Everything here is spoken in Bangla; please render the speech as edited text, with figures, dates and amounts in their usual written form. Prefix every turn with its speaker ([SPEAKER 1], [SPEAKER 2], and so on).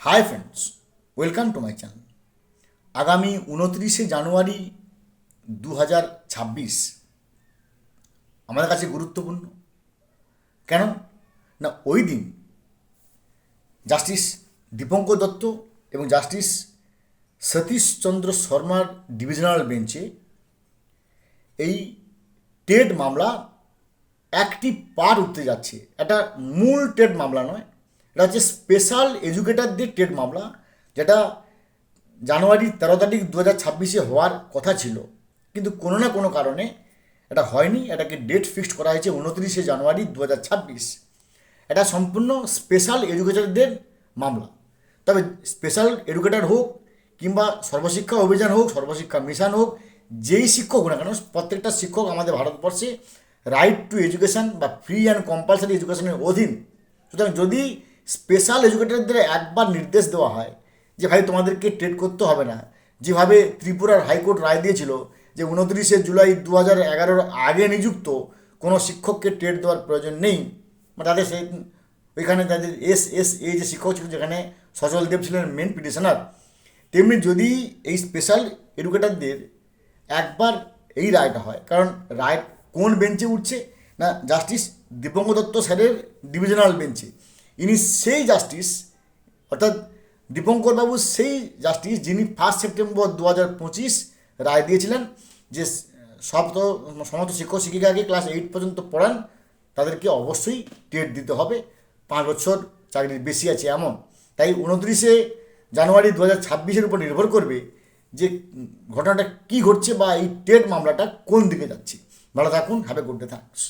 [SPEAKER 1] Hi friends, welcome to my channel. আগামী 29শে জানুয়ারি 2026 আমাদের কাছে গুরুত্বপূর্ণ। কেন না, ওই দিন জাস্টিস দীপঙ্কর দত্ত এবং জাস্টিস সতীশ চন্দ্র শর্মার ডিভিশনাল বেঞ্চে এই টেট মামলা একটি পার উঠতে যাচ্ছে। এটা মূল টেট মামলা নয়, এটা হচ্ছে স্পেশাল এডুকেটরদের টেট মামলা, যেটা জানুয়ারি 13 তারিখ 2026 হওয়ার কথা ছিল, কিন্তু কোনো না কোনো কারণে এটা হয়নি। এটাকে ডেট ফিক্সড করা হয়েছে 29শে জানুয়ারি 2026। এটা সম্পূর্ণ স্পেশাল এডুকেটরদের মামলা। তবে স্পেশাল এডুকেটর হোক কিংবা সর্বশিক্ষা অভিযান হোক, সর্বশিক্ষা মিশন হোক, যেই শিক্ষক হোক না কেন, প্রত্যেকটা শিক্ষক আমাদের ভারতবর্ষে রাইট টু এডুকেশন বা ফ্রি অ্যান্ড কম্পালসারি এডুকেশনের অধীন। সুতরাং যদি স্পেশাল এডুকেটরদের একবার নির্দেশ দেওয়া হয় যে ভাই তোমাদেরকে টেট করতে হবে না, যেভাবে ত্রিপুরার হাইকোর্ট রায় দিয়েছিল যে 29শে জুলাই 2011 আগে নিযুক্ত কোনো শিক্ষককে টেট দেওয়ার প্রয়োজন নেই, মানে তাদের সেই ওইখানে তাদের এই যে শিক্ষক ছিল, যেখানে সজল দেব ছিলেন মেন পিটিশনার, তেমনি যদি এই স্পেশাল এডুকেটরদের একবার এই রায়টা হয়, কারণ রায় কোন বেঞ্চে উঠছে না, জাস্টিস দীপঙ্কর দত্ত স্যারের ডিভিশনাল বেঞ্চে। ইনি সেই জাস্টিস, অর্থাৎ দীপঙ্কর বাবু সেই জাস্টিস যিনি 1 সেপ্টেম্বর 2025 রায় দিয়েছিলেন যে সমস্ত শিক্ষক শিক্ষিকাকে ক্লাস 8 পর্যন্ত পড়ান, তাদেরকে অবশ্যই টেট দিতে হবে, 5 বছর চাকরির বেশি আছে এমন। তাই 29শে জানুয়ারি 2026 উপর নির্ভর করবে যে ঘটনাটা কী ঘটছে বা এই টেট মামলাটা কোন দিকে যাচ্ছে। ভালো থাকুন, have a good day, thanks.